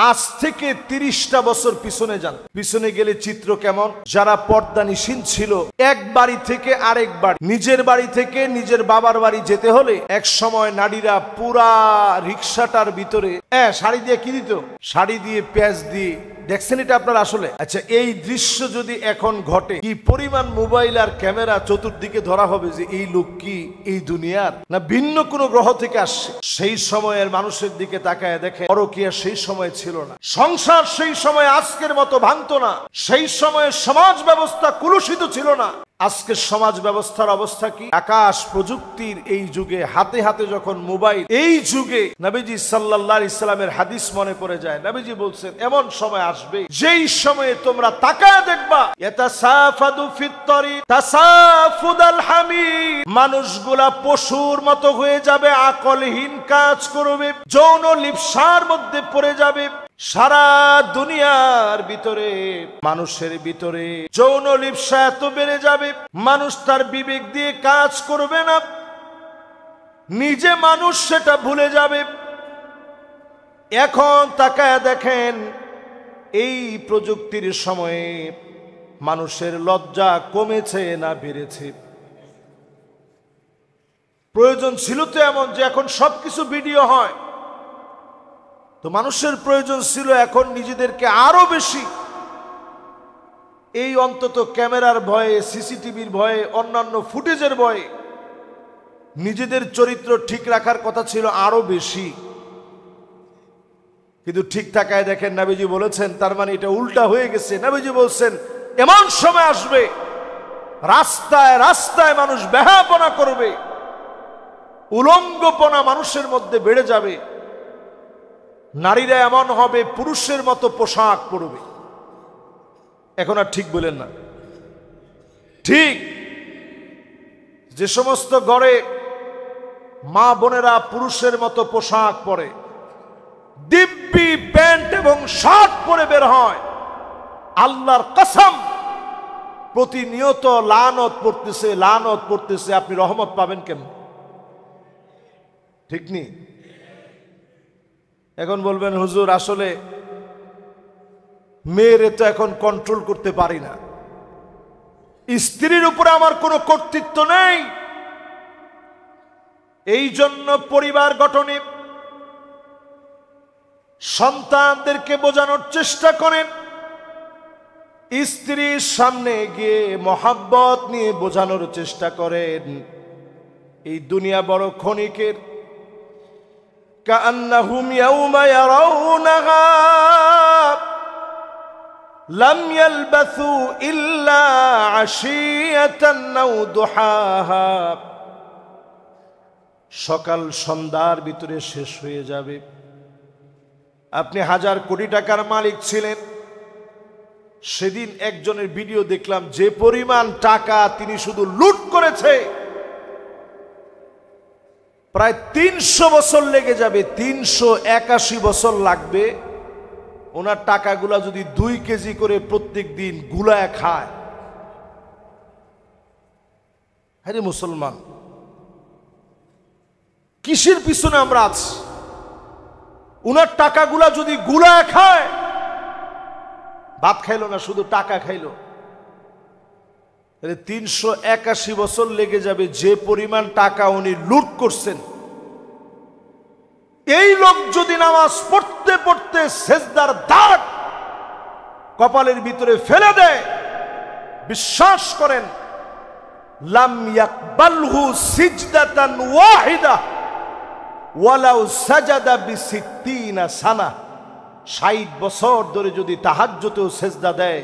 আজ থেকে ৩০টা বছর পিছনে যান, পিছনে গেলে চিত্র কেমন? যারা পর্দা নিশীন ছিল, এক বাড়ি থেকে আরেক বাড়ি, নিজের বাড়ি থেকে নিজের বাবার বাড়ি যেতে হলে এক সময় নারীরা পুরা রিক্সাটার ভিতরে শাড়ি দিয়ে কি দিত? শাড়ি দিয়ে, পেঁয়াজ দিয়ে। দেখছেন এটা আপনারা আসলে? আচ্ছা, এই দৃশ্য যদি এখন ঘটে, কি পরিমাণ মোবাইল আর ক্যামেরা চতুর্দিকে ধরা হবে যে এই লোক কি এই দুনিয়ার না ভিন্ন কোনো গ্রহ থেকে আসছে। সেই সময়ের মানুষের দিকে তাকায় দেখে, পরকীয়া সেই সময় ছিল না, সংসার সেই সময় আজকের মতো ভাঙতো না, সেই সময়ে সমাজ ব্যবস্থা কুলুষিত ছিল না। আজকের সমাজ ব্যবস্থার অবস্থা কি? আকাশ প্রযুক্তির এই যুগে, হাতে হাতে যখন মোবাইল, এই যুগে নবীজি সাল্লাল্লাহু আলাইহি সাল্লামের হাদিস মনে পড়ে যায়। নবীজি বলছেন, এমন সময় আসবে যেই সময়ে তোমরা তাকায় দেখবা, ইয়াতাসাফাদু ফিত তারিক তাসাফুদাল হামির, মানুষগুলা পশুর মতো হয়ে যাবে, আকলহীন কাজ করবে, যৌন লিপ্সার মধ্যে পড়ে যাবে। সারা দুনিয়ার ভিতরে, মানুষের ভিতরে যৌন লিপ্সা এত বেড়ে যাবে, মানুষ তার বিবেক দিয়ে কাজ করবে না, নিজে মানুষ সেটা ভুলে যাবে। এখন তাকায় দেখেন, এই প্রযুক্তির সময়ে মানুষের লজ্জা কমেছে না বেড়েছে? প্রয়োজন ছিল তো এমন যে এখন সবকিছু ভিডিও হয়, তো মানুষের প্রয়োজন ছিল এখন নিজেদেরকে আরো বেশি এই অন্তত ক্যামেরার ভয়ে, সিসিটিভির ভয়ে, অন্যান্য ফুটেজের ভয়ে নিজেদের চরিত্র ঠিক রাখার কথা ছিল আরো বেশি। কিন্তু ঠিক তাকায় দেখেন, নবীজি বলেছেন, তার মানে এটা উল্টা হয়ে গেছে। নবীজি বলছেন, এমন সময় আসবে রাস্তায় রাস্তায় মানুষ বেহাপনা করবে, উলঙ্গপনা মানুষের মধ্যে বেড়ে যাবে, নারীরা এমন হবে পুরুষের মতো পোশাক পরবে। এখন আর ঠিক বলেন না? ঠিক যে সমস্ত ঘরে মা বোনেরা পুরুষের মতো পোশাক পরে, দিব্যি প্যান্ট এবং শার্ট পরে বের হয়, আল্লাহর কসম প্রতিনিয়ত লানত পড়তেছে, লানত পড়তেছে, আপনি রহমত পাবেন কেন? ঠিক নেই? এখন বলবেন, হুজুর আসলে মেয়েরে তো এখন কন্ট্রোল করতে পারি না, স্ত্রীর উপরে আমার কোনো কর্তৃত্ব নেই, এই জন্য পরিবার গঠনে সন্তানদেরকে বোঝানোর চেষ্টা করেন, স্ত্রীর সামনে গিয়ে মহাব্বত নিয়ে বোঝানোর চেষ্টা করেন, এই দুনিয়া বড় ক্ষণিকের। কাআন্নাহুম ইয়াওমা ইয়ারাউনাহা লাম ইয়ালবাসু ইল্লা আশিয়াতান আও দুহাহা, সকাল সন্ধ্যার ভিতরে শেষ হয়ে যাবে। আপনি হাজার কোটি টাকার মালিক ছিলেন, সেদিন একজনের ভিডিও দেখলাম, যে পরিমাণ টাকা তিনি শুধু লুট করেছে, প্রায় ৩০০ বছর লেগে যাবে, ৩৮১ বছর লাগবে ওনার টাকাগুলা যদি ২ কেজি করে প্রত্যেক দিন গুলায় খায়। আরে মুসলমান, কিসের পিছনে আমরা আছি? উনার টাকাগুলা যদি গুলায় খায়, ভাত খাইলো না, শুধু টাকা খাইলো, ৩৮১ বছর লেগে যাবে যে পরিমাণ টাকা উনি লুট করছেন। এই লোক যদি নামাজ পড়তে পড়তে সেজদার দাগ কপালের ভিতরে ফেলে দেয়, বিশ্বাস করেন, লাম ইয়াকবালহু সিজদাতান ওয়াহিদা ওয়ালাউ সাজাদা বি60 সানা, ৬০ বছর ধরে যদি তাহাজ্জুদেও সেজদা দেয়,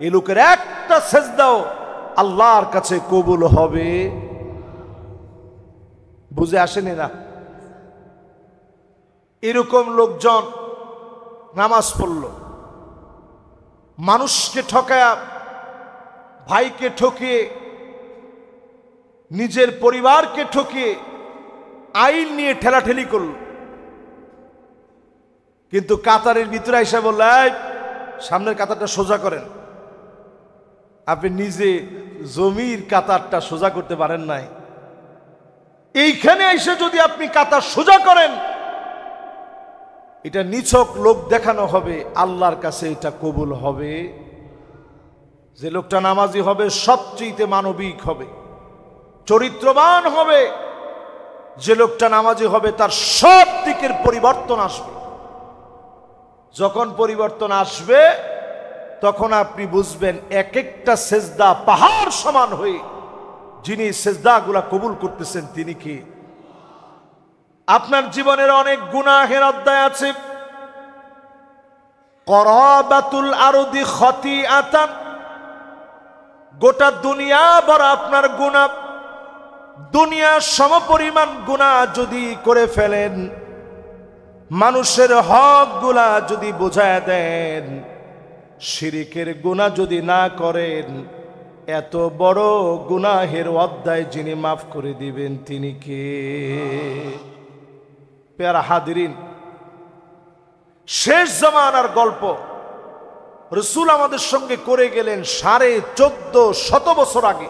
এই লোকের একটা সেজদাও আল্লাহর কাছে কবুল হবে। বুঝে আসেনি না? এরকম লোকজন নামাজ পড়ল, মানুষকে ঠকায়া, ভাইকে ঠকিয়ে, নিজের পরিবারকে ঠকিয়ে আইন নিয়ে ঠেলাঠেলি করল, কিন্তু কাতারের ভিতরে এসে বলল, সামনের কাতারটা সোজা করেন। আপনি নিজে জমির কাতারটা সোজা করতে পারেন নাই, এইখানে এসে যদি আপনি কাতার সোজা করেন, এটা নিছক লোক দেখানো হবে, আল্লাহর কাছে এটা কবুল হবে। যে লোকটা নামাজি হবে সবচেয়ে মানবিক হবে, চরিত্রবান হবে। যে লোকটা নামাজি হবে তার সব দিকের পরিবর্তন আসবে। যখন পরিবর্তন আসবে তখন আপনি বুঝবেন এক একটা সেজদা পাহাড় সমান হয়ে যিনি সেজদাগুলা কবুল করতেছেন তিনি কি। আপনার জীবনের অনেক গুনাহের অধ্যায় আছে। করাবাতুল আরদি খতিআতান, গোটা দুনিয়া বড় আপনার গুনাহ। দুনিয়ার সমপরিমাণ গুনাহ যদি করে ফেলেন, মানুষের হক গুলা যদি বুঝায় দেন, শিরিকের গুনাহ যদি না করেন, এত বড় গুনাহের অধ্যায় যিনি মাফ করে দিবেন তিনি কে? প্যারা হাদিরিন, শেষ জামানার গল্প রাসূল আমাদের সঙ্গে করে গেলেন 1450 বছর আগে।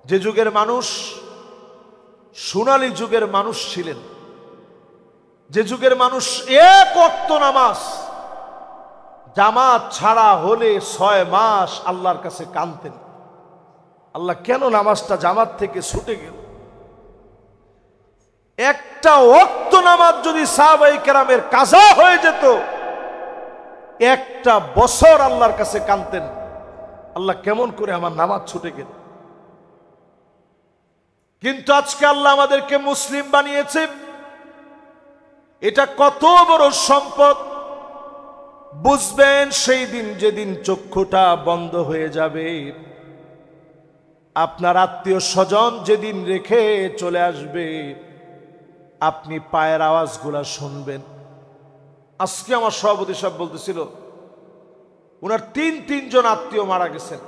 যে যুগের মানুষ সোনালী যুগের মানুষ ছিলেন, যে যুগের মানুষ এক ওয়াক্ত নামাজ জামাত ছাড়া হলে 6 মাস আল্লাহর কাছে কাঁদতেন, আল্লাহ কেন নামাজটা জামাত থেকে ছুটে গেল। একটা ওয়াক্ত নামাজ যদি সাহাবায়ে কেরামের কাজা হয়ে যেত, একটা বছর আল্লাহর কাছে কাঁদতেন, আল্লাহ কেমন করে আমার নামাজ ছুটে গেল। কিন্তু আজকে আল্লাহ আমাদেরকে মুসলিম বানিয়েছে, এটা কত বড় সম্পদ। বুঝবেন সেই দিন যেদিন চক্ষুটা বন্ধ হয়ে যাবে, আপনার আত্মীয় স্বজন যেদিন রেখে চলে আসবে, আপনি পায়ের আওয়াজগুলা শুনবেন। আজকে আমার সভাপতি সাহেব বলতেছিল ওনার তিনজন আত্মীয় মারা গেছেন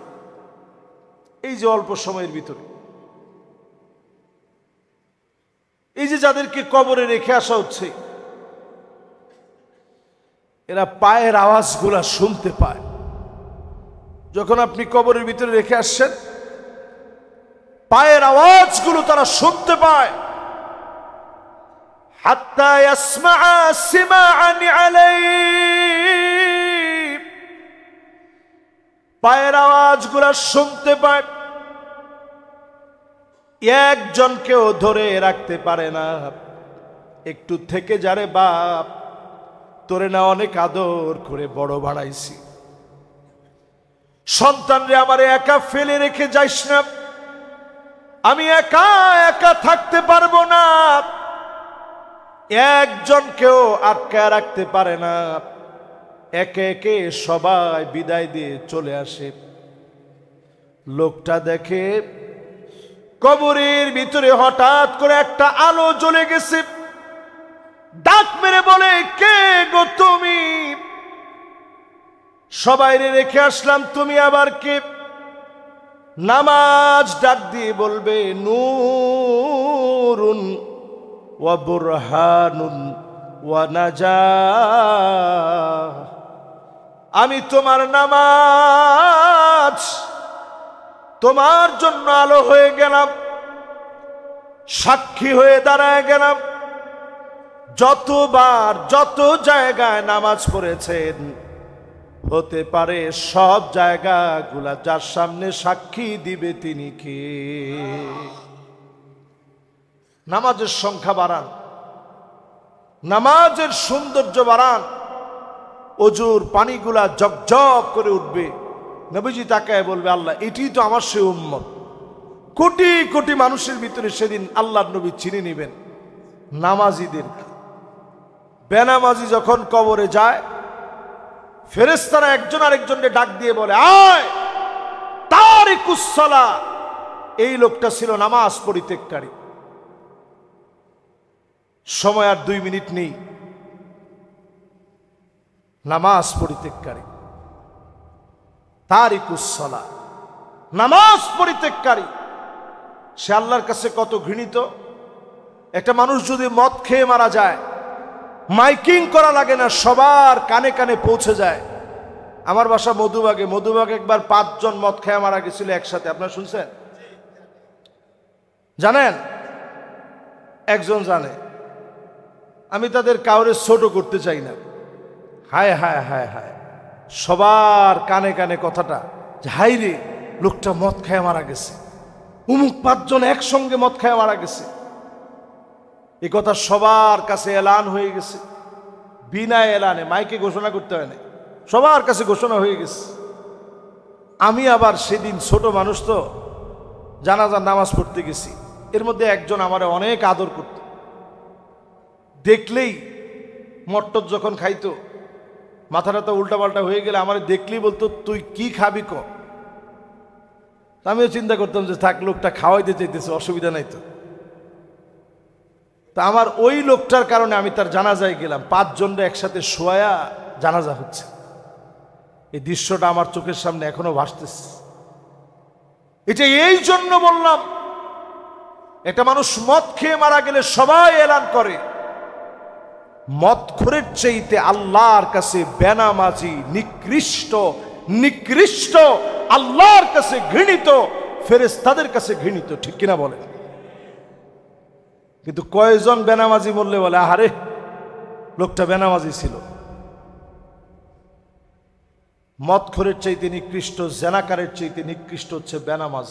এই যে অল্প সময়ের ভিতরে। এই যে যাদেরকে কবরে রেখে আসা হচ্ছে, এরা পায়ের আওয়াজগুলা শুনতে পায়। যখন আপনি কবরের ভিতরে রেখে আসছেন, পায়ের আওয়াজগুলো তারা শুনতে পায়। হাত্তা ইয়াসমাআ সিমাআন আলাইহি, পায়ের আওয়াজগুলা শুনতে পায়। একজনকেও ধরে রাখতে পারে না, একটু থেকে যারে বাপ, তোরে না অনেক আদর করে বড় বানাইছি, সন্তানরে আমারে একা ফেলে রেখে যাইস না, আমি একা একা থাকতে পারবো না। একজনকেও আটকায় রাখতে পারে না, একে একে সবাই বিদায় দিয়ে চলে আসে। লোকটা দেখে কবরের ভিতরে হঠাৎ করে একটা আলো জ্বলে গেছে, ডাক মেরে বলে, কে গো তুমি? সবাইরে রেখে আসলাম, তুমি আবার কে? নামাজ ডাক দিয়ে বলবে, নূরুন ওয়া বুরহানুন ওয়া নাজাহ, আমি তোমার নামাজ তোমার জন্য আলো হয়ে গেলাম, সাক্ষী হয়ে দাঁড়ায় গেলাম। যতবার যত জায়গায় নামাজ পড়েছেন, হতে পারে সব জায়গাগুলা যার সামনে সাক্ষী দিবে তিনি কে? নামাজের সংখ্যা বাড়ান, নামাজের সৌন্দর্য বাড়ান, অজুর পানিগুলা জকজক করে উঠবে। নবীজি তাকায় বলবে, আল্লাহ এটি তো আমার সে উম্মত। কোটি কোটি মানুষের ভিতরে সেদিন আল্লাহর নবী চিনে নেবেন নামাজিদের। বেনামাজি যখন কবরে যায়, ফেরেশতারা একজন আরেকজনকে ডাক দিয়ে বলে, আয় তারিকুস সালাহ, এই লোকটা ছিল নামাজ পরিত্যাগকারী। সময় আর 2 মিনিট নেই। নামাজ পরিত্যাগকারী, তারিকুস সালাহ, নামাজ পরিত্যাগকারী, সে আল্লাহর কাছে কত ঘৃণিত। একটা মানুষ যদি মদ খেয়ে মারা যায়, মাইকিং করা লাগে না, সবার কানে কানে পৌঁছে যায়। আমার বাসা মধুবাগে, মধুবাগে একবার 5 জন মদ খেয়ে মারা গেছিল একসাথে। আপনারা শুনছেন? জানেন? একজন জানে। আমি তাদের কাউরে ছোট করতে চাই না। হায় হায় হায় হায়, সবার কানে কানে কথাটা যে হাই রে, লোকটা মদ খায় মারা গেছে, অমুক 5 জন একসঙ্গে মদ খায় মারা গেছে। এই কথা সবার কাছে এলান হয়ে গেছে, বিনা এলানে, মাইকে ঘোষণা করতে হয় না, সবার কাছে ঘোষণা হয়ে গেছে। আমি আবার সেদিন ছোট মানুষ তো, জানাজার নামাজ পড়তে গেছি। এর মধ্যে একজন আমারে অনেক আদর করত, দেখলেই মট্টর যখন খাইতো মাথাটা তো উল্টাপাল্টা হয়ে গেলে আমারে দেখলেই বলতো তুই কি খাবি ক। আমিও চিন্তা করতাম যে থাক, লোকটা খাওয়াইতে চাইতেছে, অসুবিধা নাই তো। তা আমার ওই লোকটার কারণে আমি তার জানাজায় গেলাম, 5 জনরা একসাথে শোয়া জানাজা হচ্ছে। এই দৃশ্যটা আমার চোখের সামনে এখনো ভাসতেছে। এটা এই জন্য বললাম, একটা মানুষ মদ খেয়ে মারা গেলে সবাই এলান করে, মদখোরের চাইতে আল্লাহর কাছে বেনামাজি নিকৃষ্ট, নিকৃষ্ট, আল্লাহর কাছে ঘৃণিত, ফেরেশতাদের কাছে ঘৃণিত। ঠিক কিনা বলেন? কিন্তু কয়জন বেনামাজি বললে বলে আহারে লোকটা বেনামাজি ছিল। মদখোরের চাইতে নিকৃষ্ট, জেনাকারের চাইতে নিকৃষ্ট হচ্ছে বেনামাজ।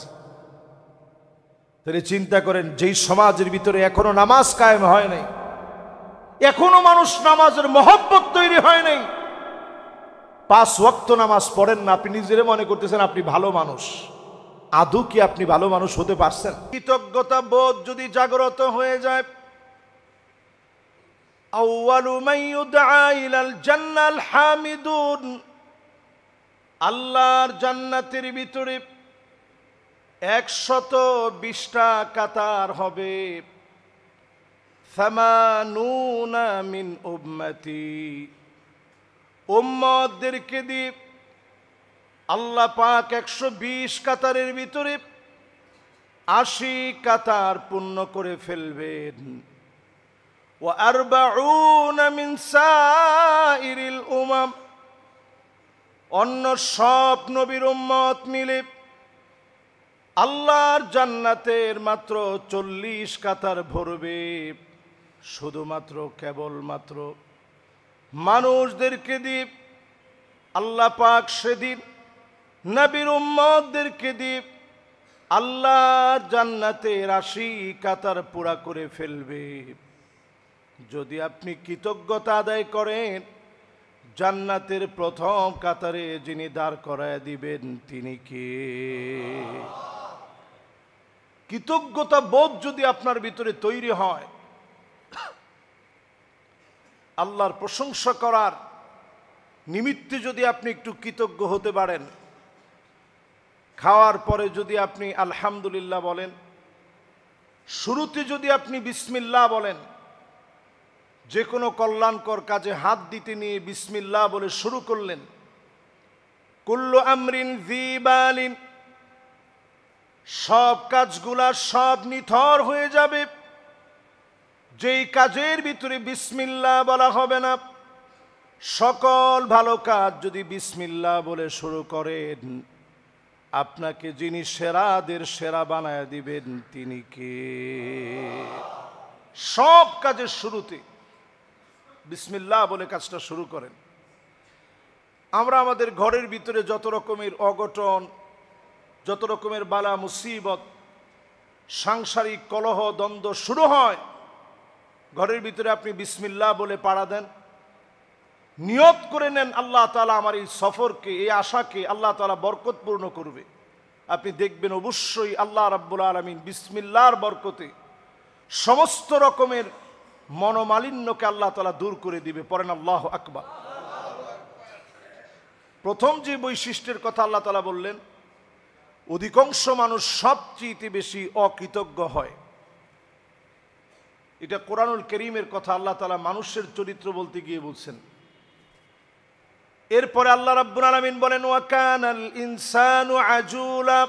তাহলে চিন্তা করেন, যেই সমাজের ভিতরে এখনো নামাজ কায়েম হয় নাই, এখনো মানুষ নামাজের মহব্বত তৈরি হয় নাই, 5 ওয়াক্ত নামাজ পড়েন না, আপনি নিজেরে মনে করতেছেন আপনি ভালো মানুষ। আদৌ কি আপনি ভালো মানুষ হতে পারছেন? কৃতজ্ঞতা বোধ যদি জাগ্রত হয়ে যায়, আউয়ালু মান ইউদআ ইলাল জান্নাল হামিদুন, আল্লাহর জান্নাতের ভিতরে 120টা কাতার হবে। 80 মিন উম্মতি, উম্মতদেরকে দিয়ে আল্লাহ পাক 120 কাতারের ভিতরে 80 কাতার পূর্ণ করে ফেলবেন। ওয়া 40 মিন সাইরিল উমাম, অন্য সব নবীর উম্মত মিলে আল্লাহর জান্নাতের মাত্র 40 কাতার ভরবে। শুধুমাত্র কেবলমাত্র মানুষদেরকে দিয়ে আল্লাহ পাক সেদিন নবীর উম্মতদেরকে দিয়ে আল্লাহর জান্নাতের 80 কাতার পুরা করে ফেলবে। যদি আপনি কৃতজ্ঞতা আদায় করেন, জান্নাতের প্রথম কাতারে যিনি দাঁড় করায় দিবেন তিনি কে? কৃতজ্ঞতা বোধ যদি আপনার ভিতরে তৈরি হয়, আল্লাহর প্রশংসা করার নিমিত্তে যদি আপনি একটু কৃতজ্ঞ হতে পারেন, খাওয়ার পরে যদি আপনি আলহামদুলিল্লাহ বলেন, শুরুতে যদি আপনি বিসমিল্লাহ বলেন, যে কোনো কল্যাণকর কাজে হাত দিতে নিয়ে বিসমিল্লাহ বলে শুরু করলেন, কুল্লু আমরিন যিবালিন, সব কাজগুলা সব নিথর হয়ে যাবে। যেই কাজের ভিতরে বিসমিল্লাহ বলা হবে না, সকল ভালো কাজ যদি বিসমিল্লাহ বলে শুরু করেন, আপনাকে যিনি সেরাদের সেরা বানায় দিবেন তিনি কে? সব কাজের শুরুতে বিসমিল্লাহ বলে কাজটা শুরু করেন। আমরা আমাদের ঘরের ভিতরে যত রকমের অঘটন, যত রকমের বালা মুসিবত, সাংসারিক কলহ দ্বন্দ্ব শুরু হয়, ঘরের ভিতরে আপনি বিসমিল্লাহ বলে পাড়া দেন, নিয়ত করে নেন আল্লাহ তাআলা আমার এই সফরকে, এই আশাকে আল্লাহ তাআলা বরকতপূর্ণ করবে। আপনি দেখবেন অবশ্যই আল্লাহ রাব্বুল আলামিন বিসমিল্লাহর বরকতে সমস্ত রকমের মনোমালিন্যকে আল্লাহ তাআলা দূর করে দিবে। পড়েন আল্লাহু আকবার। প্রথম যে বৈশিষ্ট্যের কথা আল্লাহ তাআলা বললেন, অধিকাংশ মানুষ সবচেয়ে বেশি অকৃতজ্ঞ হয়। এটা কোরআনুল কারীমের কথা, আল্লাহ তাআলা মানুষের চরিত্র বলতে গিয়ে বলছেন। এরপরে আল্লাহ রাব্বুল আলামিন বলেন, ওয়া কানাল ইনসানু আজুলা,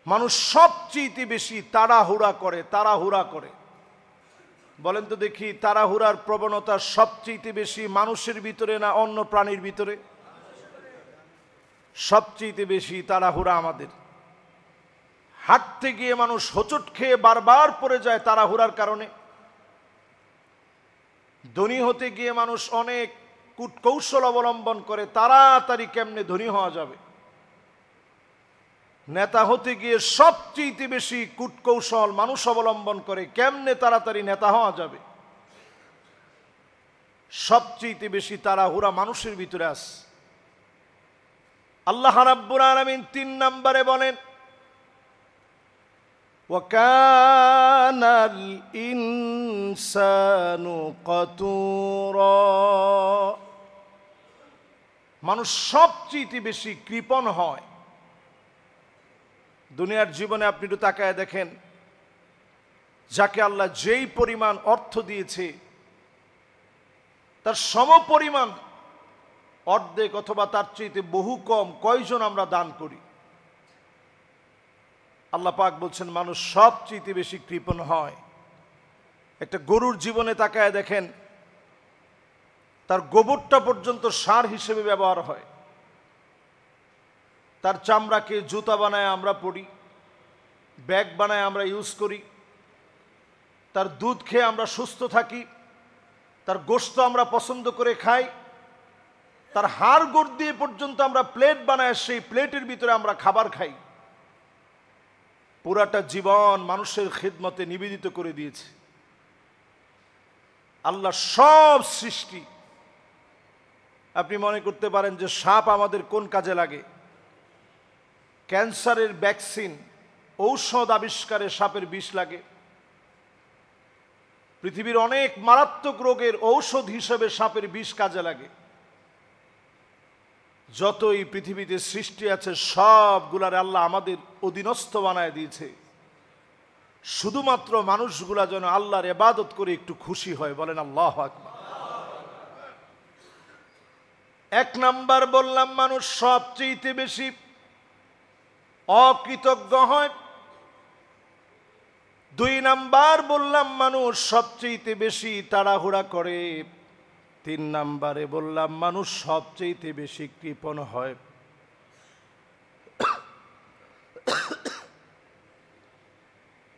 মানুষ সবচেয়ে বেশি তাড়াহুড়া করে। তাড়াহুড়া করে, বলেন তো দেখি, তাড়াহুড়ার প্রবণতা সবচেয়ে বেশি মানুষের ভিতরে না অন্য প্রাণীর ভিতরে? সবচেয়ে বেশি তাড়াহুড়া আমাদের। হাঁটতে গিয়ে মানুষ হোঁচট খেয়ে বারবার পড়ে যায় তাড়াহুড়ার কারণে। ধনী হতে গিয়ে মানুষ অনেক কূটকৌশল অবলম্বন করে তাড়াতাড়ি কেমনে ধনী হওয়া যাবে। নেতা হতে গিয়ে সবচেয়ে বেশি কূটকৌশল মানুষ অবলম্বন করে কেমনে তাড়াতাড়ি নেতা হওয়া যাবে। সবচেয়ে বেশি তাড়াহুড়া মানুষের ভিতরে আছে। আল্লাহ রাব্বুল আলামিন ৩ নম্বরে বলেন, ওয়াকানাল ইনসানু কাতুরা। মানুষ সবচেয়ে বেশি কৃপণ হয়। দুনিয়ার জীবনে আপনি একটু তাকায় দেখেন, যাকে আল্লাহ যেই পরিমাণ অর্থ দিয়েছে তার সমপরিমাণ অর্ধেক অথবা তার চেয়ে বহু কম কয়জন আমরা দান করি। আল্লাহ পাক বলছেন মানুষ সবচেয়ে বেশি কৃপণ হয়। একটা গরুর জীবনে তাকায় দেখেন, তার গোবরটা পর্যন্ত সার হিসেবে ব্যবহার হয়। তার চামড়াকে জুতা বানায় আমরা পরি, ব্যাগ বানায় আমরা ইউজ করি। তার দুধ খেয়ে আমরা সুস্থ থাকি, তার গোশত আমরা পছন্দ করে খাই। তার হাড় গোড় দিয়ে পর্যন্ত আমরা প্লেট বানায় সেই প্লেটের ভিতরে আমরা খাবার খাই। পুরাটা জীবন মানুষের খিদমতে নিবেদিত করে দিয়েছে। আল্লাহ সব সৃষ্টি, আপনি মনে করতে পারেন যে সাপ আমাদের কোন কাজে লাগে? ক্যান্সারের ভ্যাকসিন, ঔষধ আবিষ্কারে সাপের বিষ লাগে। পৃথিবীর অনেক মারাত্মক রোগের ঔষধ হিসেবে সাপের বিষ কাজে লাগে। যতই পৃথিবীতে সৃষ্টি আছে সবগুলার আল্লাহ আমাদের অধীনস্থ বানায় দিয়েছে, শুধুমাত্র মানুষগুলা যেন আল্লাহর ইবাদত করে একটু খুশি হয়। বলেন আল্লাহু আকবার। 1 নাম্বার বললাম মানুষ সবচেয়ে বেশি অকৃতজ্ঞ হয়। 2 নাম্বার বললাম মানুষ সবচেয়ে বেশি তাড়াহুড়া করে। 3 নাম্বারে বললাম মানুষ সবচেয়ে বেশি কৃপণ হয়।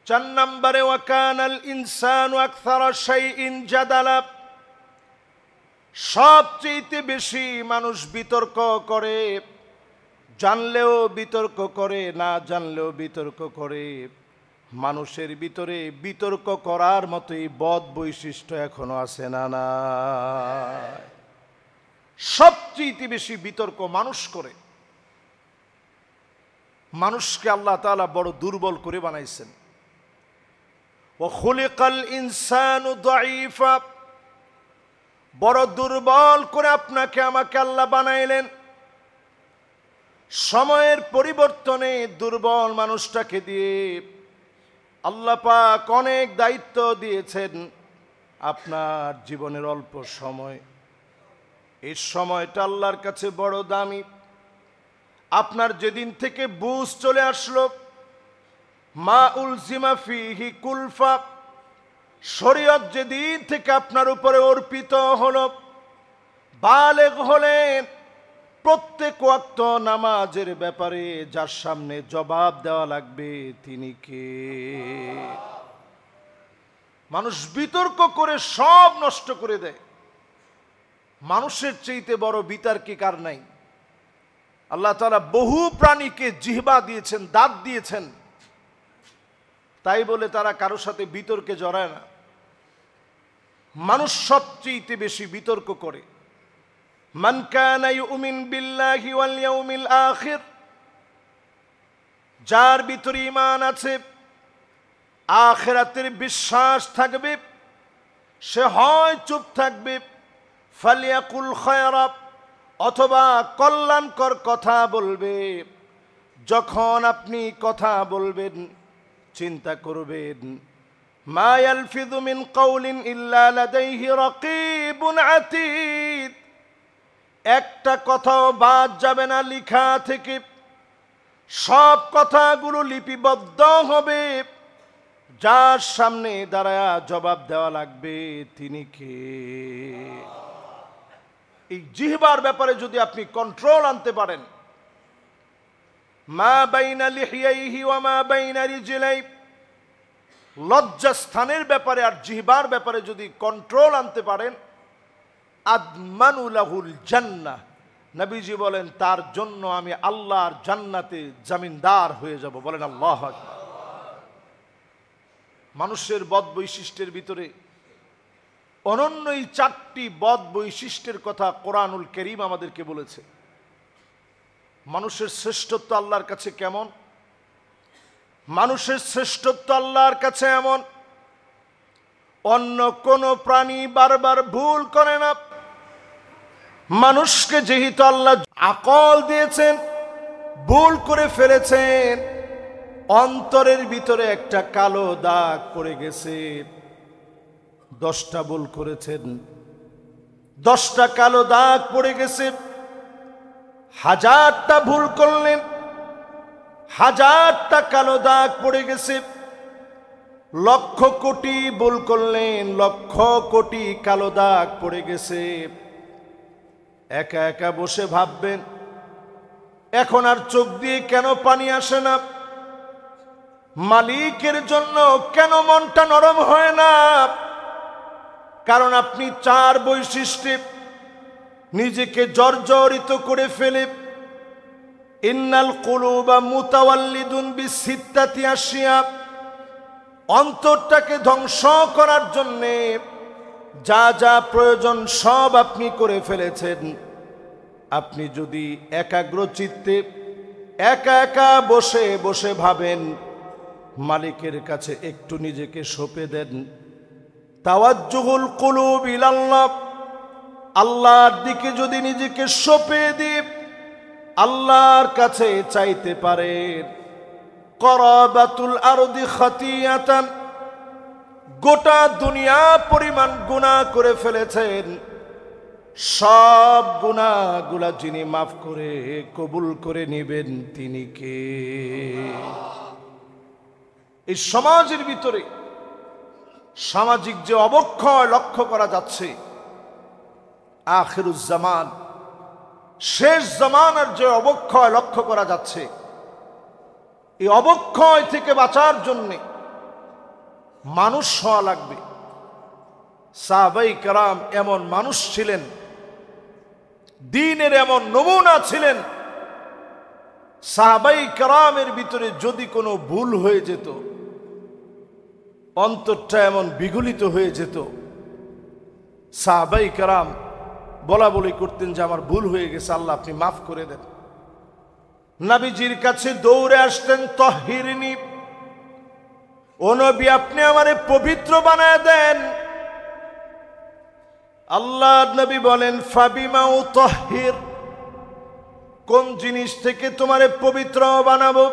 4 নাম্বারে ওয়াকানাল ইনসানু আকসারা শাইইন জাদালা। সবচেয়ে বেশি মানুষ বিতর্ক করে, জানলেও বিতর্ক করে, না জানলেও বিতর্ক করে। মানুষের ভিতরে বিতর্ক করার মতোই বদ বৈশিষ্ট্য এখনো আছে না? না, সবচেয়ে বেশি বিতর্ক মানুষ করে। মানুষকে আল্লাহ তাআলা বড় দুর্বল করে বানাইছেন। ওয়া খুলিকাল ইনসানু দাঈফা। বড় দুর্বল করে আপনাকে আমাকে আল্লাহ বানাইলেন। সময়ের পরিবর্তনে দুর্বল মানুষটাকে দিয়ে আল্লাহ পাক অনেক দায়িত্ব দিয়েছেন। আপনার জীবনের অল্প সময়, এই সময়টা আল্লাহর কাছে বড় দামি। আপনার যেদিন থেকে বুঝ চলে আসলো, মা উলজিমা ফিহি কুলফা, শরীয়ত যেদিন থেকে আপনার উপরে অর্পিত হলো, বালেগ হলেন, প্রত্যেক ওয়াক্ত নামাজের ব্যাপারে যার সামনে জবাব দেওয়া লাগবে তিনি কে? মানুষ বিতর্ক করে সব নষ্ট করে দেয়। মানুষের চাইতে বড় বিতর্কিক আর নাই। আল্লাহ তাআলা বহু প্রাণীকে জিহ্বা দিয়েছেন, দাঁত দিয়েছেন, তাই বলে তারা কারো সাথে বিতর্কে জড়ায় না। মানুষ সবচেয়ে বেশি বিতর্ক করে। মান কানা ইউমিন বিল্লাহি ওয়াল ইয়াউমিল আখির, যার ভিতরে ঈমান আছে, আখিরাতের বিশ্বাস থাকবে, সে হয় চুপ থাকবে, ফালিয়াকুল খায়রা, অথবা কল্যাণকর কথা বলবে। যখন আপনি কথা বলবেন চিন্তা করবেন, মা ইয়ালফিযু মিন কাওলিন ইল্লা লাদাইহি রাকীবুন আতীদ, একটা কথাও বাদ যাবে না লেখা থেকে। সব কথাগুলো লিপিবদ্ধ হবে। যার সামনে দাঁড়ায়া জবাব দেওয়া লাগবে তিনি কে? এই জিহ্বার ব্যাপারে যদি আপনি কন্ট্রোল আনতে পারেন, মা বাইনা লিহিয়াইহি ওয়া মা বাইনা রিজলাই লজ্জাস্থানের ব্যাপারে আর জিহ্বার ব্যাপারে যদি কন্ট্রোল আনতে পারেন, আদমানু লাহুল জান্নাহ, নবীজি বলেন তার জন্য আমি আল্লাহর জান্নাতে জামিনদার হয়ে যাব। বলেন আল্লাহু আকবার। মানুষের বদ বৈশিষ্ট্যের ভিতরে অনন্য এই 4টি বদ বৈশিষ্ট্যের কথা কোরআনুল কারীম আমাদেরকে বলেছে। মানুষের শ্রেষ্ঠত্ব আল্লাহর কাছে কেমন? মানুষের শ্রেষ্ঠত্ব আল্লাহর কাছে এমন, অন্য কোন প্রাণী বারবার ভুল করে না। মানুষকে যেহেতু আল্লাহ আকল দিয়েছেন, ভুল করে ফেলেছেন, অন্তরের ভিতরে একটা কালো দাগ পড়ে গেছে। 10টা ভুল করেছেন, 10টা কালো দাগ পড়ে গেছে। 1000টা ভুল করলেন, 1000টা কালো দাগ পড়ে গেছে। লক্ষ কোটি ভুল করলেন, লক্ষ কোটি কালো দাগ পড়ে গেছে। একা একা বসে ভাববেন, এখন আর চোখ দিয়ে কেন পানি আসে না? মালিকের জন্য কেন মনটা নরম হয় না? কারণ আপনি 4 বৈশিষ্ট্যে নিজেকে জর্জরিত করে ফেলে। ইন্নাল কুলুবা মুতাওয়াল্লিদুন বিসিত্তাতি আশিয়া, অন্তরটাকে ধ্বংস করার জন্য যা যা প্রয়োজন সব আপনি করে ফেলেছেন। আপনি যদি একাগ্র চিত্তে একা একা বসে বসে ভাবেন, মালিকের কাছে একটু নিজেকে সঁপে দেন, তাওয়াজ্জুহুল কুলুব ইলাল্লাহ, আল্লাহর দিকে যদি নিজেকে সঁপে দিয়ে আল্লাহর কাছে চাইতে পারেন, করাবাতুল আরদি খাতিয়াতান, গোটা দুনিয়া পরিমাণ গুনাহ করে ফেলেছেন, সব গুনাহগুলা যিনি মাফ করে কবুল করে নেবেন তিনি কে? এই সমাজের ভিতরে সামাজিক যে অবক্ষয় লক্ষ্য করা যাচ্ছে, আখিরুজ জামান, শেষ জামানার যে অবক্ষয় লক্ষ্য করা যাচ্ছে, এই অবক্ষয় থেকে বাঁচার জন্যে মানুষ হওয়া লাগবে। সাহাবায়ে কেরাম এমন মানুষ ছিলেন, দ্বীনের এমন নমুনা ছিলেন। সাহাবায়ে কেরামের ভিতরে যদি কোনো ভুল হয়ে যেত, অন্তরটা এমন বিগলিত হয়ে যেত, সাহাবায়ে কেরাম বলা বলি করতেন যে আমার ভুল হয়ে গেছে, আল্লাহ আপনি মাফ করে দেন। নবীজির কাছে দৌড়ে আসতেন, তাহহিরনি, ও নবী আপনি আমারে পবিত্র বানায় দেন। আল্লাহর নবী বলেন, ফাবিমা উতাহহির, কোন জিনিস থেকে তোমারে পবিত্র বানাবো?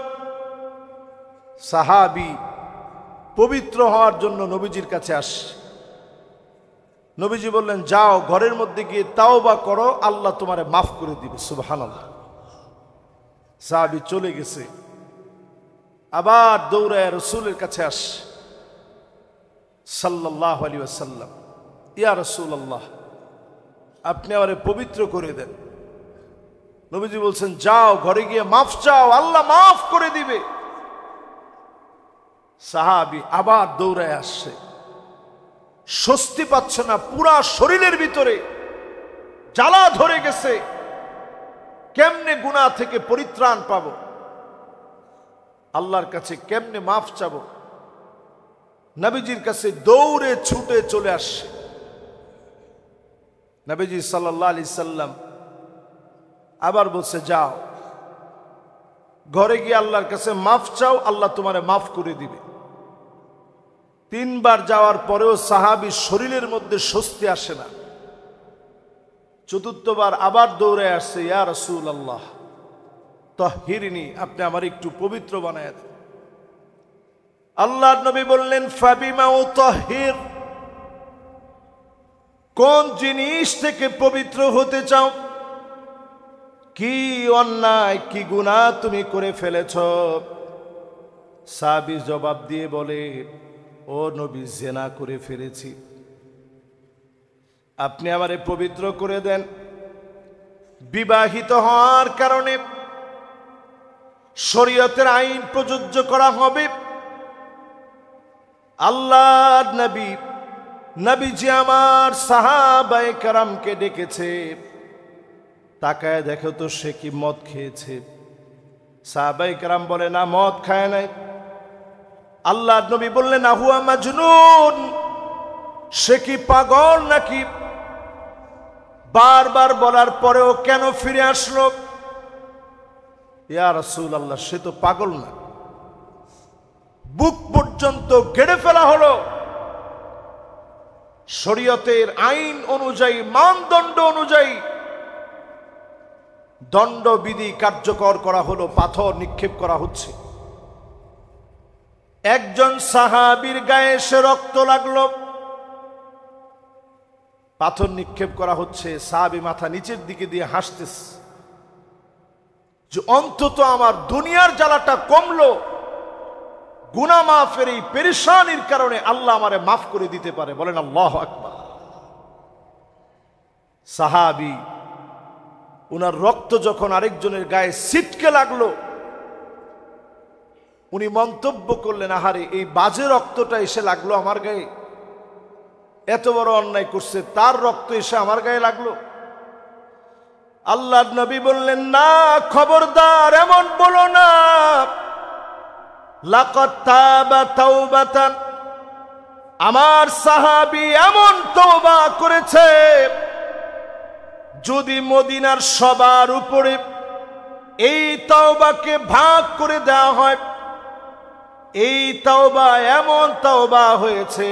সাহাবী পবিত্র হওয়ার জন্য নবীজির কাছে আসে। নবীজি বললেন, যাও ঘরের মধ্যে গিয়ে তাওবা করো, আল্লাহ তোমারে মাফ করে দিবে। সুবহানাল্লাহ। সাহাবী চলে গেছে, আবার দৌড়ায় রাসূলের কাছে আসে, সাল্লাল্লাহু আলাইহি ওয়াসাল্লাম, ইয়া রাসূলুল্লাহ আপনি আমারে পবিত্র করে দেন। নবীজি বলছেন, যাও ঘরে গিয়ে মাফ চাও, আল্লাহ মাফ করে দিবে। সাহাবী আবার দৌড়ায় আসছে, স্বস্তি পাচ্ছে না, পুরা শরীরের ভিতরে জ্বালা ধরে গেছে, কেমনে গুনাহ থেকে পরিত্রাণ পাবো, আল্লাহর কাছে কেমনে মাফ চাবো। নবীজির কাছে দৌড়ে ছুটে চলে আসছে। নবীজি সাল্লাল্লাহু আলাইহি সাল্লাম আবার বলছে, যাও ঘরে গিয়ে আল্লাহর কাছে মাফ চাও, আল্লাহ তোমারে মাফ করে দিবে। 3 বার যাওয়ার পরেও সাহাবীর শরীরের মধ্যে স্বস্তি আসে না। 4র্থ বার আবার দৌড়ে আসছে, ইয়া রাসূলুল্লাহ তাহহিরনি, আপনি আমার একটু পবিত্র বানায় দেন। আল্লাহর নবী বললেন, ফাবিমা উতাহহির, কোন জিনিস থেকে পবিত্র হতে চাও? কি অন্যায় কি গুনাহ তুমি করে ফেলেছ? সাহাবী জবাব দিয়ে বলে, ও নবী জিনা করে ফেলেছি, আপনি আমারে পবিত্র করে দেন। বিবাহিত হওয়ার কারণে শরীয়তের আইন প্রযোজ্য করা হবে, আল্লাহর নবী, নবীজি আমার সাহাবায়ে কেরামকে ডেকেছে, তাকায় দেখো তো সে কি মদ খেয়েছে। সাহাবায়ে কেরাম বলে, না, মদ খায় নাই। আল্লাহর নবী বললেন, আহুয়া মাজনুন, সে কি পাগল নাকি? বারবার বলার পরেও কেন ফিরে আসলো? ইয়া রাসূলুল্লাহ, সে তো পাগল না। বুক পর্যন্ত গেড়ে ফেলা হলো। শরীয়তের আইন অনুযায়ী, মানদণ্ড অনুযায়ী দণ্ডবিধি কার্যকর করা হলো, পাথর নিক্ষেপ করা হচ্ছে। একজন সাহাবীর গায়ে এসে রক্ত লাগলো, পাথর নিক্ষেপ করা হচ্ছে। সাহাবী মাথা নিচের দিকে দিয়ে হাসতেছে যে অন্তত আমার দুনিয়ার জ্বালাটা কমলো, গুনাহ মাফের এই পেরেশানির কারণে আল্লাহ আমারে মাফ করে দিতে পারে। বলেন আল্লাহু আকবার। সাহাবী, উনার রক্ত যখন আরেকজনের গায়ে ছিটকে লাগলো, উনি মন্তব্য করলেন, আহারে, এই বাজে রক্তটা এসে লাগলো আমার গায়ে, এত বড় অন্যায় করছে, তার রক্ত এসে আমার গায়ে লাগলো। আল্লাহর নবী বললেন, না, খবরদার, এমন বলো না। লাকাদ তাবা তাওবাতান, আমার সাহাবী এমন তওবা করেছে, যদি মদিনার সবার উপরে এই তওবাকে ভাগ করে দেওয়া হয়, এই তওবা এমন তওবা হয়েছে,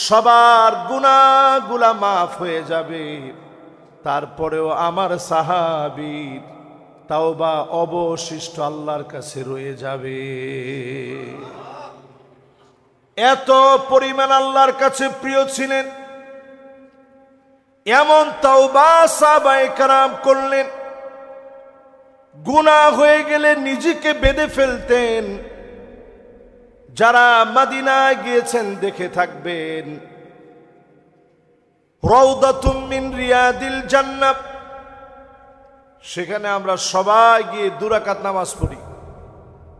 সবার গুনাহগুলা মাফ হয়ে যাবে। তারপরেও আমার সাহাবীর তাওবা অবশিষ্ট আল্লাহর কাছে রয়ে যাবে। এত পরিমাণ আল্লাহর কাছে প্রিয় ছিলেন। এমন তাওবা সাহাবায়ে কেরাম করলেন, গুনাহ হয়ে গেলে নিজেকে বেঁধে ফেলতেন। যারা মদিনায় গিয়েছেন দেখে থাকবেন, রাউদাতুম মিন রিয়াদিল জান্নাহ, সেখানে আমরা সবাই গিয়ে 2 রাকাত নামাজ পড়ি,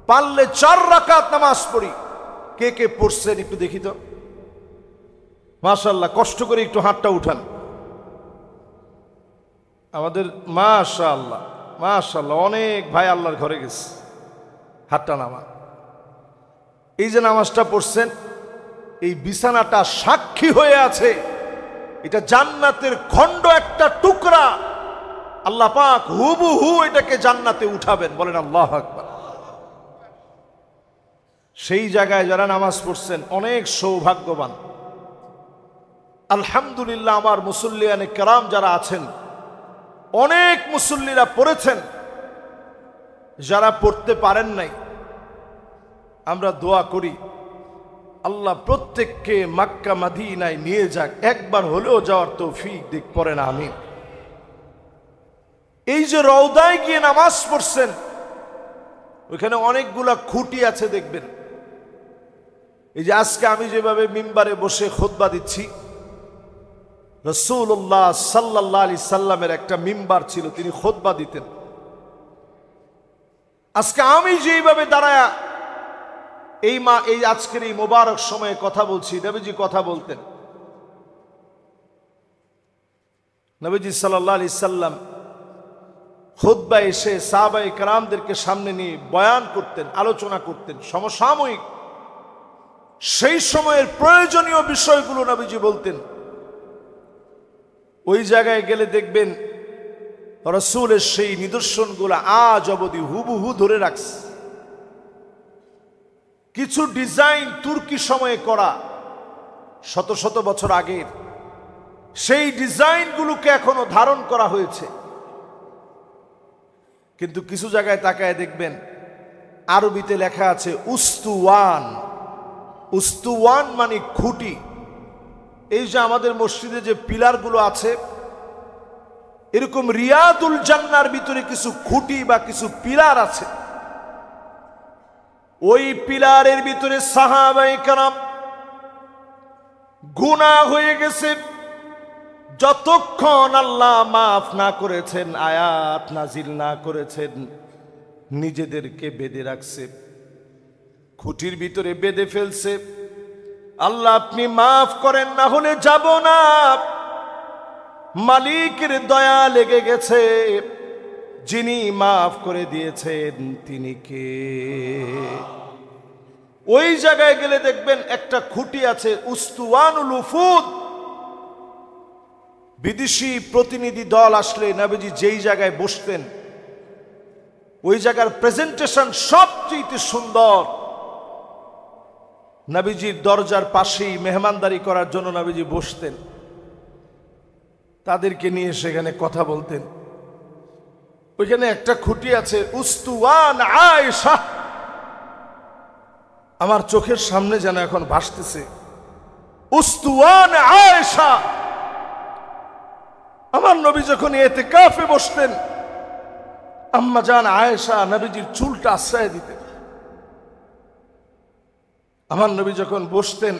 পারলে 4 রাকাত নামাজ পড়ি। কে কে পড়ছেন একটু দেখি তো। মাশাআল্লাহ, কষ্ট করে একটু হাতটা উঠান। আমাদের মাশাআল্লাহ মাশাআল্লাহ অনেক ভাই আল্লাহর ঘরে গেছে, হাতটা নামা। এই যে নামাজটা পড়ছেন, এই বিছানাটা সাক্ষী হয়ে আছে, এটা জান্নাতের খণ্ড একটা টুকরা। আল্লাহ পাক হুবহু এটাকে জান্নাতে উঠাবেন। বলেন আল্লাহু আকবার। সেই জায়গায় যারা নামাজ পড়ছেন অনেক সৌভাগ্যবান। আলহামদুলিল্লাহ, আমার মুসল্লিয়ানে কেরাম যারা আছেন, অনেক মুসল্লিরা পড়েছেন। যারা পড়তে পারেন নাই, আমরা দোয়া করি আল্লাহ প্রত্যেককে মক্কা মদিনায় নিয়ে যাক, একবার হলেও যাওয়ার তৌফিক দিক। পড়েন আমিন। এই যে রওদায় গিয়ে নামাজ পড়ছেন, ওইখানে অনেকগুলা খুঁটি আছে দেখবেন। এই যে আজকে আমি যেভাবে মিম্বারে বসে খুতবা দিচ্ছি, রাসূলুল্লাহ সাল্লাল্লাহু আলাইহি সাল্লামের একটা মিম্বার ছিল, তিনি খুতবা দিতেন। আজকে আমি যেভাবে দাঁড়ায়া এই আজকের এই মোবারক সময়ে কথা বলছি, নবীজি কথা বলতেন। নবীজি সাল্লাল্লাহু আলাইহি সাল্লাম খুতবা এসে সাহাবায়ে কেরামদেরকে সামনে নিয়ে বয়ান করতেন, আলোচনা করতেন, সমসাময়িক সেই সময়ের প্রয়োজনীয় বিষয়গুলো নবীজি বলতেন। ওই জায়গায় গেলে দেখবেন রাসূলের সেই নিদর্শনগুলো আজ অবধি হুবহু ধরে রাখছে। কিছু ডিজাইন তুর্কি সময়ে করা, শত শত বছর আগের, সেই ডিজাইনগুলোকে এখনো ধারণ করা হয়েছে। কিন্তু কিছু জায়গায় তাকায় দেখবেন আরবিতে লেখা আছে উস্তুওয়ান। উস্তুওয়ান মানে খুঁটি। এই যে আমাদের মসজিদে যে পিলারগুলো আছে, এরকম রিয়াদুল জান্নার ভিতরে কিছু খুঁটি বা কিছু পিলার আছে। ওই পিলারের ভিতরে সাহাবায়ে কেরাম গুনাহ হয়ে গেছে, যতক্ষণ আল্লাহ মাফ না করেছেন, আয়াত নাজিল না করেছেন, নিজেদেরকে বেঁধে রাখছে, খুঁটির ভিতরে বেঁধে ফেলছে। আল্লাহ আপনি মাফ করেন, না হলে যাব না। মালিকের দয়া লেগে গেছে, যিনি মাফ করে দিয়েছেন তিনি কে? ওই জায়গায় গেলে দেখবেন একটা খুঁটি আছে, উস্তুওয়ানুল উফুদ। বিদেশি প্রতিনিধি দল আসলে নবীজি যেই জায়গায় বসতেন ওই জায়গার প্রেজেন্টেশন সবচেয়ে সুন্দর। নবীজির দরজার পাশেই মেহমানদারি করার জন্য নবীজি বসতেন, তাদেরকে নিয়ে সেখানে কথা বলতেন। ওইখানে একটা খুঁটি আছে, উস্তুওয়ান আয়েশা। আমার চোখের সামনে যেন এখন ভাসতেছে, উস্তুওয়ান আয়েশা। আমার নবী যখন ইতিকাফে বসতেন, আম্মা জান আয়েশা নবীজির চুলটা আশ্রয় দিতেন। আমার নবী যখন বসতেন,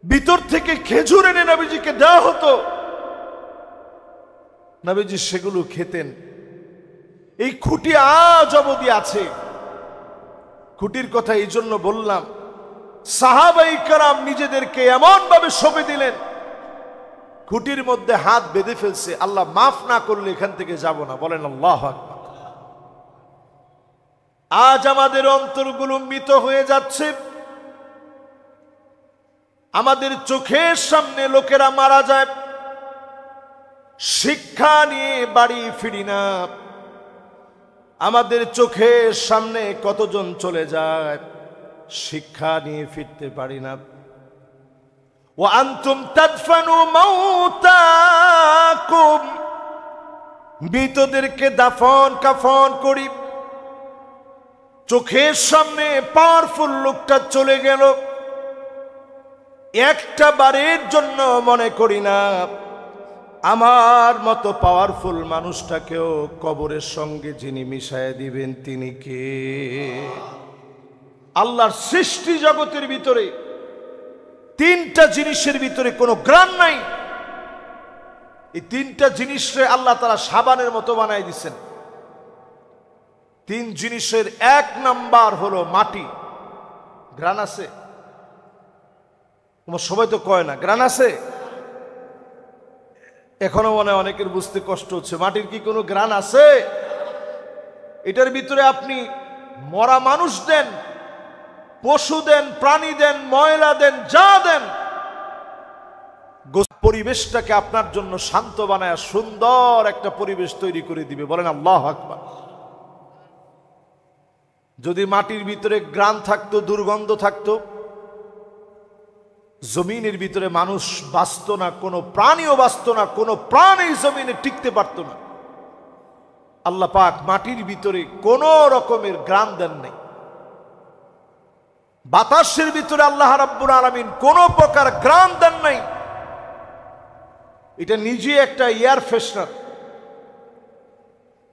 ভিতর থেকে খেজুর এনে নবীজিকে দেওয়া হতো, নবীজি সেগুলো খেতেন। এই খুঁটি আজ অবধি আছে। খুঁটির কথা এই জন্য বললাম, সাহাবায়ে কেরাম নিজেদেরকে এমন ভাবে সঁপে দিলেন, খুঁটির মধ্যে হাত বেঁধে ফেলছে, আল্লাহ মাফ না করলে এখান থেকে যাব না। বলেন আল্লাহু আকবার। আজ আমাদের অন্তরগুলো মৃত হয়ে যাচ্ছে, আমাদের চোখের সামনে লোকেরা মারা যায়, শিক্ষা নিয়ে বাড়ি ফিরি না। আমাদের চোখের সামনে কতজন চলে যায়, শিক্ষা নিয়ে ফিরতে পারি না। ওয়া আনতুম তাদফানু মাউতাকুম, মৃতদেরকে দাফন কাফন করি, চোখের সামনে পাওয়ারফুল লোকটা চলে গেল, একটা বারের জন্য মনে করি না আমার মতো পাওয়ারফুল মানুষটাকেও কবরের সঙ্গে যিনি মিশায় দিবেন তিনি কে? আল্লাহর সৃষ্টি জগতের ভিতরে তিনটা জিনিসের ভিতরে কোনো গ্রান নাই। এই তিনটা জিনিসে আল্লাহ তাআলা সাবানের মতো বানাই দিচ্ছেন। তিন জিনিসের এক নাম্বার হলো মাটি। গ্রান আছে? তোমার সবাই তো কয় না গ্রান আছে। এখনো মনে অনেকের বুঝতে কষ্ট হচ্ছে, মাটির কি কোনো গ্রান আছে? এটার ভিতরে আপনি মরা মানুষ দেন, পশু দেন, প্রাণী দেন, ময়লা দেন, যা দেন, পরিবেশটাকে আপনার জন্য শান্ত বানায় সুন্দর একটা পরিবেশ তৈরি করে দিবে। বলেন আল্লাহু আকবার। যদি মাটির ভিতরে গ্রান থাকতো, দুর্গন্ধ থাকতো, জমিনের ভিতরে মানুষ বাঁচত না, কোনো প্রাণীও বাঁচত না, কোনো প্রাণী জমিনে টিকতে পারত না। আল্লাহ পাক মাটির ভিতরে কোনো রকমের গ্রান দেন নাই। বাতাসের ভিতরে আল্লাহ রাব্বুল আলামিন কোন প্রকার গ্রান দেন নাই। এটা নিজে একটা এয়ার ফ্রেশনার,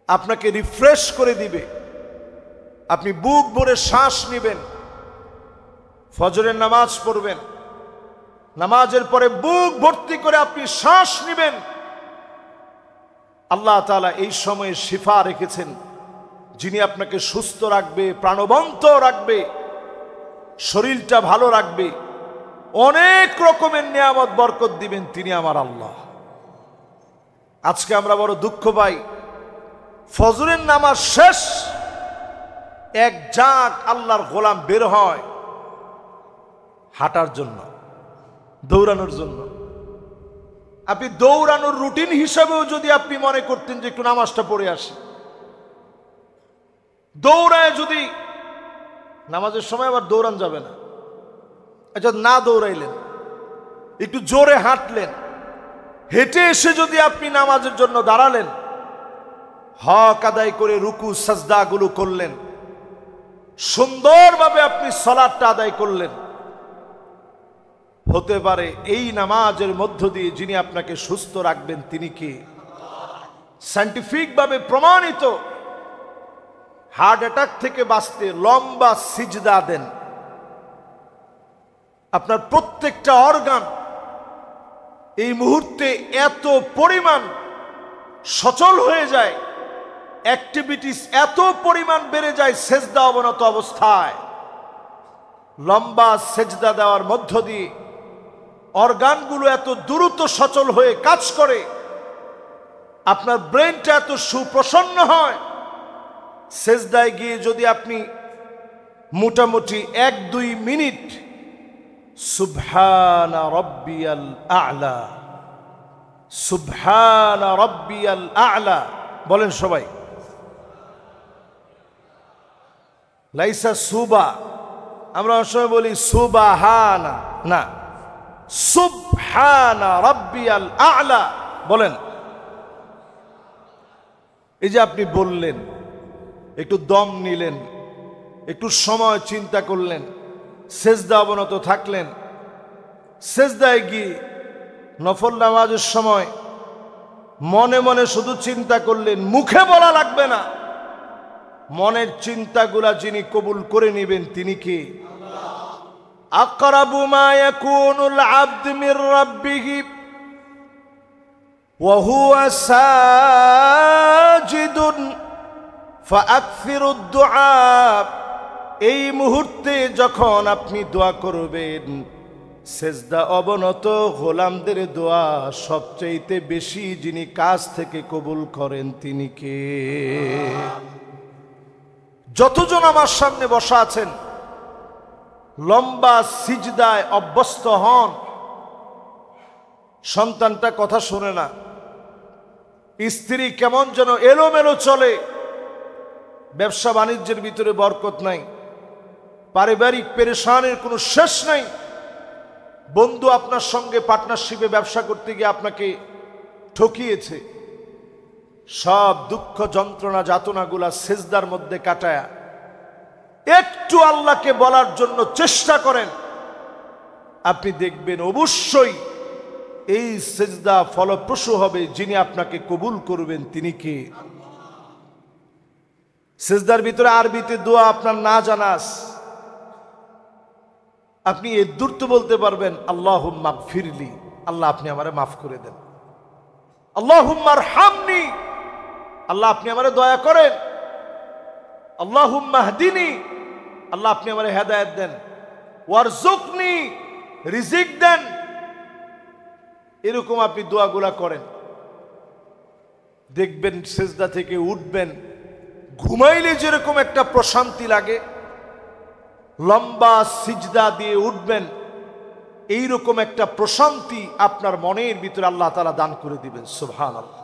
আপনাকে রিফ্রেশ করে দিবে। আপনি বুক ভরে শ্বাস নেবেন, ফজরের নামাজ পড়বেন, নামাজের পরে বুক ভর্তি করে আপনি শ্বাস নেবেন। আল্লাহ তাআলা এই সময়ে শিফা রেখেছেন, যিনি আপনাকে সুস্থ রাখবে, প্রাণবন্ত রাখবে, শরীরটা ভালো রাখবে, অনেক রকমের নিয়ামত বরকত দিবেন, তিনি আমার আল্লাহ। আজকে আমরা বড় দুঃখ পাই, ফজরের নামাজ শেষ, এক ঝাঁক আল্লাহর গোলাম বের হয় হাঁটার জন্য, দৌড়ানোর জন্য। আপনি দৌড়ানোর রুটিন হিসাবেও যদি আপনি মনে করতেন যে একটু নামাজটা পড়ে আসি, দৌড়ায় যদি, নামাজের সময় আবার দৌড়ান যাবে না, আচ্ছা না দৌড়াইলেন, একটু জোরে হাঁটলেন, হেঁটে এসে যদি আপনি নামাজের জন্য দাঁড়ালেন, হক আদায় করে রুকু সাজদাগুলো করলেন, সুন্দরভাবে আপনি সালাতটা আদায় করলেন, হতে পারে এই নামাজের মধ্য দিয়ে যিনি আপনাকে সুস্থ রাখবেন তিনি কি? সায়েন্টিফিক ভাবে প্রমাণিত, হার্ট অ্যাটাক থেকে বাঁচতে লম্বা সিজদা দেন। আপনার প্রত্যেকটা অর্গান এই মুহূর্তে এত পরিমাণ সচল হয়ে যায়, অ্যাক্টিভিটিস এত পরিমাণ বেড়ে যায় সেজদা অবনত অবস্থায়। লম্বা সেজদা দেওয়ার মধ্য দিয়ে অর্গানগুলো এত দ্রুত সচল হয়ে কাজ করে, আপনার ব্রেনটা এত সুপ্রসন্ন হয়। সেজদায় গিয়ে যদি আপনি মোটামুটি 1-2 মিনিট সুবহানা রাব্বিয়াল আ'লা, সুবহানা রাব্বিয়াল আ'লা বলেন সবাই। লাইসা সুবা, আমরা অনেক সময় বলি সুবাহানা, না, সুবহানা রাব্বিয়াল আ'লা বলেন। এই যে আপনি বললেন, একটু দম নিলেন, একটু সময় চিন্তা করলেন, সেজদা অবনত থাকলেন, সেজদায় গিয়ে নফল নামাজের সময় মনে মনে শুধু চিন্তা করলেন, মুখে বলা লাগবে না, মনের চিন্তাগুলা যিনি কবুল করে নেবেন তিনি কে? আকরাবু মা ইয়াকুনুল আবদ মির রাব্বিহি ওয়া হুয়া সাজিদুন ফাআকসিরুদ দুআ। এই মুহূর্তে যখন আপনি দোয়া করবেন, সেজদা অবনত গোলামদের দোয়া সবচেয়ে বেশি যিনি কাছ থেকে কবুল করেন তিনি কে? যতজন আমার সামনে বসা আছেন লম্বা সিজদায় অভ্যস্ত হন। সন্তানটা কথা শোনে না, স্ত্রী কেমন যেন এলোমেলো চলে, ব্যবসা বাণিজ্যের ভিতরে বরকত নাই, পারিবারিক পেরেশানের কোনো শেষ নাই, বন্ধু আপনার সঙ্গে পার্টনারশিপে ব্যবসা করতে গিয়ে আপনাকে ঠকিয়েছে। সব দুঃখ যন্ত্রণা যাতনাগুলা সেজদার মধ্যে কাটায়া একটু আল্লাহকে বলার জন্য চেষ্টা করেন, আপনি দেখবেন অবশ্যই এই সেজদা ফলপ্রসূ হবে। যিনি আপনাকে কবুল করবেন তিনি কে? সেজদার ভিতরে আরবিতে দোয়া আপনার না জানাস, আপনি এদূর তো বলতে পারবেন আল্লাহুম্মা গফিরলি, আল্লাহ আপনি আমারে মাফ করে দেন। আল্লাহুম্মা আরহামনি, আল্লাহ আপনি আমারে দয়া করেন। আল্লাহুম্মা হদিনি, আল্লাহ আপনি আমারে হেদায়েত দেন। ওয়ারজুকনি, রিজিক দেন। এরকম আপনি দোয়াগুলা করেন, দেখবেন সেজদা থেকে উঠবেন, ঘুমাইলে যেরকম একটা প্রশান্তি লাগে, লম্বা সিজদা দিয়ে উঠবেন, এইরকম একটা প্রশান্তি আপনার মনের ভিতরে আল্লাহ তাআলা দান করে দিবেন। সুবহানাল্লাহ।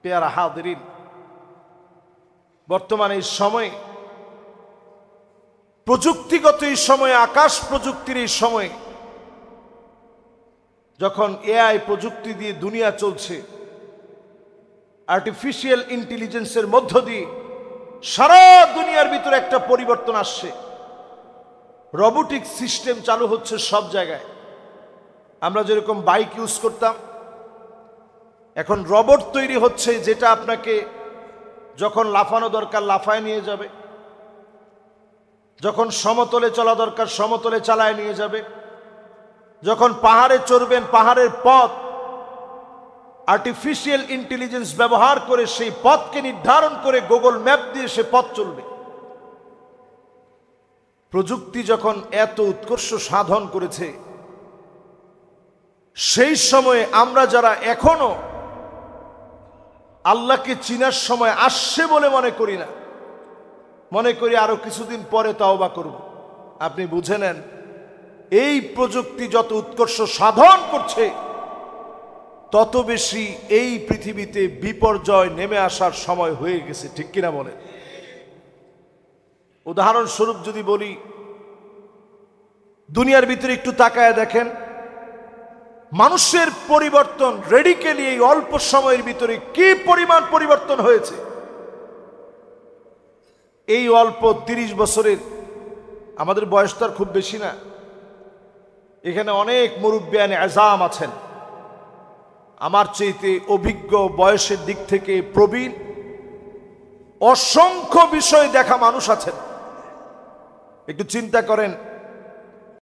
পেয়ারা হাদিরিন, বর্তমানে এই সময়ে, প্রযুক্তিগত এই সময়ে, আকাশ প্রযুক্তির এই সময়ে, যখন এআই প্রযুক্তি দিয়ে দুনিয়া চলছে, আর্টিফিশিয়াল ইন্টেলিজেন্সের মধ্য দিয়ে সারা দুনিয়ার ভিতরে একটা পরিবর্তন আসছে। রোবোটিক সিস্টেম চালু হচ্ছে সব জায়গায়। আমরা যেরকম বাইক ইউজ করতাম, এখন রোবট তৈরি হচ্ছে, যেটা আপনাকে যখন লাফানো দরকার লাফায় নিয়ে যাবে, যখন সমতলে চলা দরকার সমতলে চালায় নিয়ে যাবে, যখন পাহাড়ে চড়বেন পাহাড়ের পথ আর্টিফিশিয়াল ইন্টেলিজেন্স ব্যবহার করে সেই পথকে নির্ধারণ করে গুগল ম্যাপ দিয়ে সে পথ চলবে। প্রযুক্তি যখন এত উৎকর্ষ সাধন করেছে, সেই সময়ে আমরা যারা এখনো আল্লাহকে চিনার সময় আসছে বলে মনে করি না, মনে করি আরো কিছুদিন পরে তওবা করব। আপনি বুঝে নেন, এই প্রযুক্তি যত উৎকর্ষ সাধন করছে, তত বেশি এই পৃথিবীতে বিপর্যয় নেমে আসার সময় হয়ে গেছে। ঠিক কিনা বলেন? উদাহরণস্বরূপ যদি বলি, দুনিয়ার ভিতরে একটু তাকায় দেখেন, মানুষের পরিবর্তন রেডিক্যালি এই অল্প সময়ের ভিতরে কি পরিমাণ পরিবর্তন হয়েছে। এই অল্প 30 বছরের, আমাদের বয়স তো আর খুব বেশি না, এখানে অনেক মুরব্বিয়ানে আযাম আছেন, আমার চাইতে অভিজ্ঞ, বয়সের দিক থেকে প্রবীণ, অসংখ্য বিষয় দেখা মানুষ আছেন। একটু চিন্তা করেন,